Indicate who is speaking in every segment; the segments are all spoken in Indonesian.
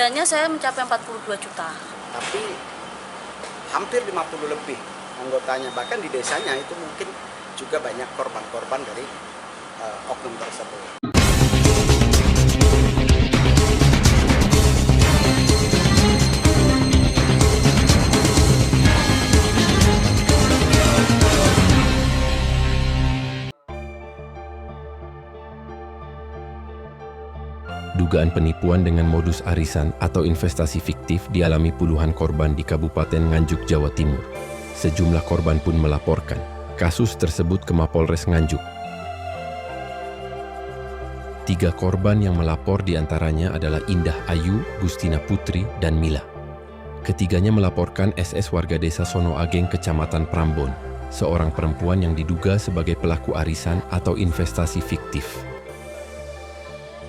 Speaker 1: kerugiannya saya mencapai 42 juta.
Speaker 2: Tapi hampir 50 lebih anggotanya, bahkan di desanya itu mungkin juga banyak korban-korban dari oknum tersebut.
Speaker 3: Dugaan penipuan dengan modus arisan atau investasi fiktif dialami puluhan korban di Kabupaten Nganjuk, Jawa Timur. Sejumlah korban pun melaporkan kasus tersebut ke Mapolres Nganjuk. 3 korban yang melapor diantaranya adalah Indah Ayu, Gustina Putri, dan Mila. Ketiganya melaporkan SS warga desa Sono Ageng, Kecamatan Prambon, seorang perempuan yang diduga sebagai pelaku arisan atau investasi fiktif.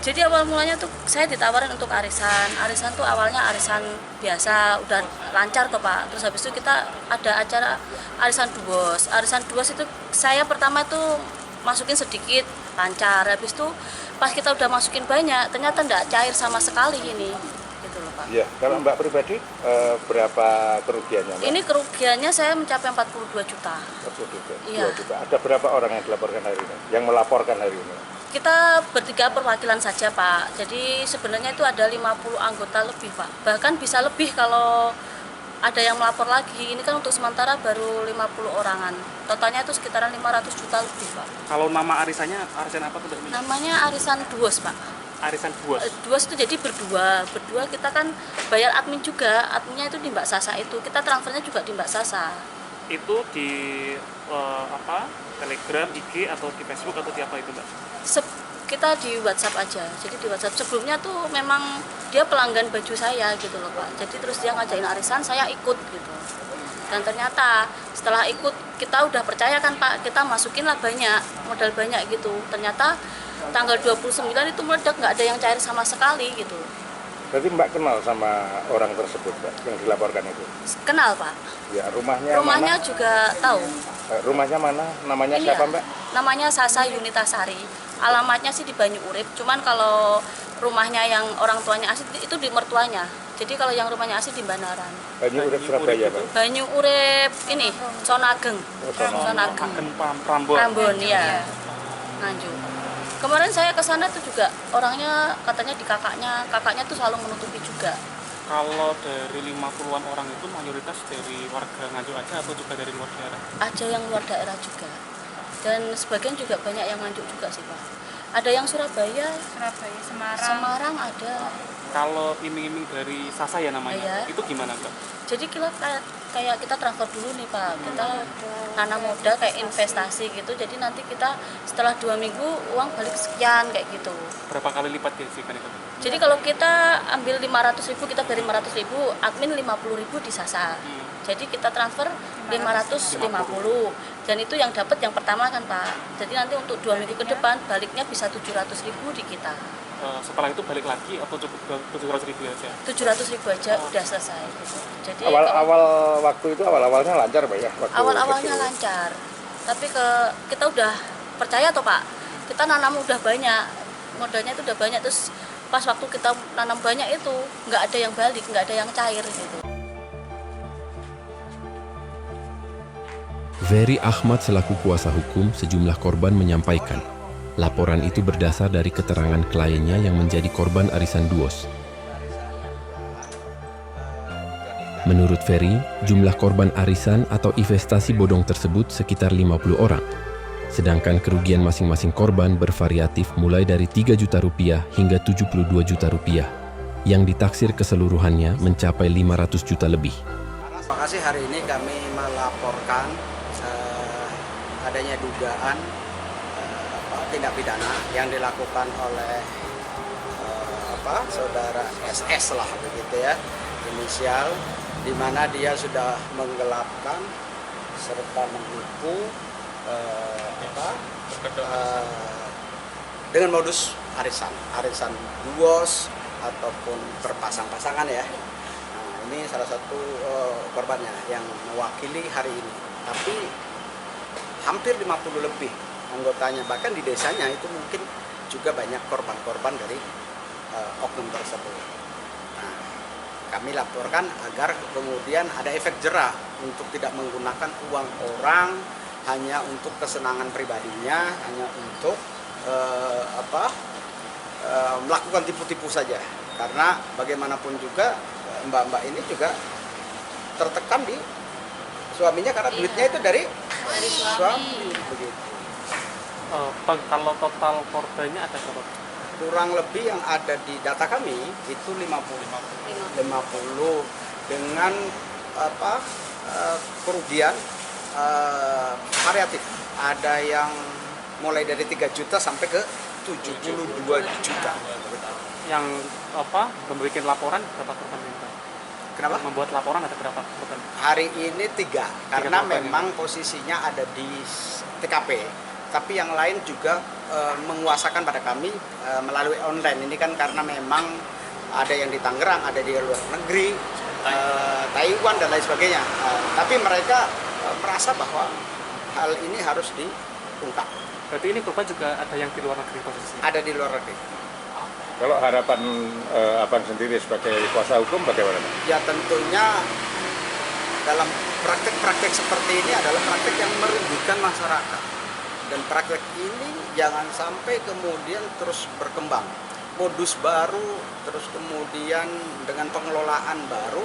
Speaker 1: Jadi awal mulanya tuh saya ditawarin untuk arisan. Arisan tuh awalnya arisan biasa, udah lancar tuh Pak. Terus habis itu kita ada acara arisan duos. Arisan duos itu saya pertama tuh masukin sedikit, lancar. Habis itu pas kita udah masukin banyak, ternyata enggak cair sama sekali ini. Gitu loh Pak.
Speaker 4: Iya, kalau Mbak pribadi berapa kerugiannya Mbak?
Speaker 1: Ini kerugiannya saya mencapai 42 juta.
Speaker 4: 42 juta.
Speaker 1: Iya.
Speaker 4: Ada berapa orang yang dilaporkan hari ini? Yang melaporkan hari ini?
Speaker 1: Kita bertiga perwakilan saja Pak, jadi sebenarnya itu ada 50 anggota lebih Pak, bahkan bisa lebih kalau ada yang melapor lagi. Ini kan untuk sementara baru 50 orangan, totalnya itu sekitaran 500 juta lebih Pak.
Speaker 5: Kalau nama arisannya, arisan apa tuh?
Speaker 1: Namanya arisan duos Pak.
Speaker 5: Arisan duos?
Speaker 1: Duos itu jadi berdua kita kan bayar admin juga, adminnya itu di Mbak Sasa itu, kita transfernya juga di Mbak Sasa.
Speaker 5: Itu di Telegram, IG, atau di Facebook, atau di apa itu Mbak?
Speaker 1: Kita di WhatsApp aja. Jadi di WhatsApp sebelumnya tuh memang dia pelanggan baju saya gitu loh Pak. Jadi terus dia ngajain arisan, saya ikut gitu. Dan ternyata setelah ikut kita udah percaya kan Pak, kita masukin lah banyak, modal banyak gitu. Ternyata tanggal 29 itu meledak, nggak ada yang cair sama sekali gitu.
Speaker 4: Berarti Mbak kenal sama orang tersebut Mbak, yang dilaporkan itu?
Speaker 1: Kenal Pak.
Speaker 4: Ya, rumahnya
Speaker 1: mana? Juga tahu.
Speaker 4: Rumahnya mana? Namanya
Speaker 1: Ini
Speaker 4: siapa
Speaker 1: ya,
Speaker 4: Mbak?
Speaker 1: Namanya Sasa Yunitasari. Alamatnya sih di Banyu Urip, cuman kalau rumahnya yang orang tuanya asli itu di mertuanya. Jadi kalau yang rumahnya asli di Banaran.
Speaker 4: Banyu Urip Surabaya Pak?
Speaker 1: Banyu Urip ini, Sonageng. Sonageng. Prambon ya. Nganjuk. Kemarin saya ke sana tuh juga orangnya katanya di kakaknya tuh selalu menutupi juga.
Speaker 5: Kalau dari 50-an orang itu mayoritas dari warga Nganjuk aja atau juga dari luar daerah?
Speaker 1: Ada yang luar daerah juga. Dan sebagian juga banyak yang Nganjuk juga sih Pak. Ada yang Surabaya, Semarang ada.
Speaker 5: Kalau iming-iming dari Sasa ya namanya, itu gimana Mbak?
Speaker 1: Jadi kayak kita transfer dulu nih Pak, kita nanam modal kayak investasi gitu. Jadi nanti kita setelah 2 minggu uang balik sekian kayak gitu.
Speaker 5: Berapa kali lipat gajikan itu?
Speaker 1: Jadi kalau kita ambil 500.000, kita beri 500.000, admin 50.000 di Sasa. Jadi kita transfer 550, dan itu yang dapat yang pertama kan Pak. Jadi nanti untuk 2 minggu ke depan baliknya bisa 700.000 di kita.
Speaker 5: Setelah itu balik lagi atau cukup 700.000 aja?
Speaker 1: 700.000 aja udah selesai gitu. Jadi
Speaker 4: awalnya lancar Pak ya?
Speaker 1: Awal-awalnya lancar. Tapi kita udah percaya toh Pak. Kita nanam udah banyak, modalnya itu udah banyak, terus pas waktu kita nanam banyak itu nggak ada yang balik, nggak ada yang cair gitu.
Speaker 3: Ferry Ahmad selaku kuasa hukum sejumlah korban menyampaikan, laporan itu berdasar dari keterangan kliennya yang menjadi korban arisan duos. Menurut Ferry, jumlah korban arisan atau investasi bodong tersebut sekitar 50 orang. Sedangkan kerugian masing-masing korban bervariatif mulai dari 3 juta rupiah hingga 72 juta rupiah, yang ditaksir keseluruhannya mencapai 500 juta lebih.
Speaker 2: Terima kasih, hari ini kami melaporkan adanya dugaan tindak pidana yang dilakukan oleh saudara SS lah begitu ya, inisial, di mana dia sudah menggelapkan serta menipu dengan modus arisan duos ataupun berpasang-pasangan ya. Nah, ini salah satu korbannya yang mewakili hari ini. Tapi hampir 50 lebih anggotanya, bahkan di desanya itu mungkin juga banyak korban-korban dari oknum tersebut. Nah, kami laporkan agar kemudian ada efek jera untuk tidak menggunakan uang orang hanya untuk kesenangan pribadinya, hanya untuk melakukan tipu-tipu saja. Karena bagaimanapun juga mbak-mbak ini juga tertekan di suaminya karena duitnya itu dari suami. Begitu.
Speaker 5: Kalau total korbannya ada berapa?
Speaker 2: Kurang lebih yang ada di data kami itu 50 dengan kerugian variatif. Ada yang mulai dari 3 juta sampai ke 72 juta.
Speaker 5: Yang membuat laporan berapa korban meninggal?
Speaker 2: Kenapa?
Speaker 5: Membuat laporan ada berapa korban?
Speaker 2: Hari ini 3 karena
Speaker 5: korban,
Speaker 2: memang posisinya ada di TKP. Tapi yang lain juga menguasakan pada kami melalui online. Ini kan karena memang ada yang di Tangerang, ada di luar negeri, Taiwan dan lain sebagainya. Tapi mereka merasa bahwa hal ini harus diungkap.
Speaker 5: Berarti ini korban juga ada yang di luar negeri posisinya?
Speaker 2: Ada di luar negeri.
Speaker 4: Kalau harapan Abang sendiri sebagai kuasa hukum bagaimana?
Speaker 2: Ya tentunya dalam praktek-praktek seperti ini adalah praktek yang merugikan masyarakat. Dan praktek ini jangan sampai kemudian terus berkembang. Modus baru, terus kemudian dengan pengelolaan baru,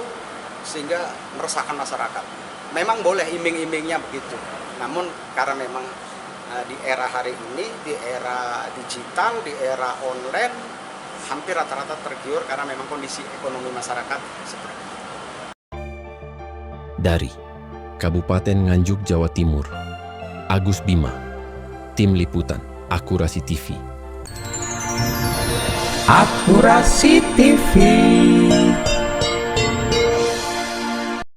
Speaker 2: sehingga meresahkan masyarakat. Memang boleh iming-imingnya begitu. Namun karena memang di era hari ini, di era digital, di era online, hampir rata-rata tergiur karena memang kondisi ekonomi masyarakat seperti itu.
Speaker 3: Dari Kabupaten Nganjuk, Jawa Timur, Agus Bima, Tim Liputan Akurasi TV.
Speaker 6: Akurasi TV.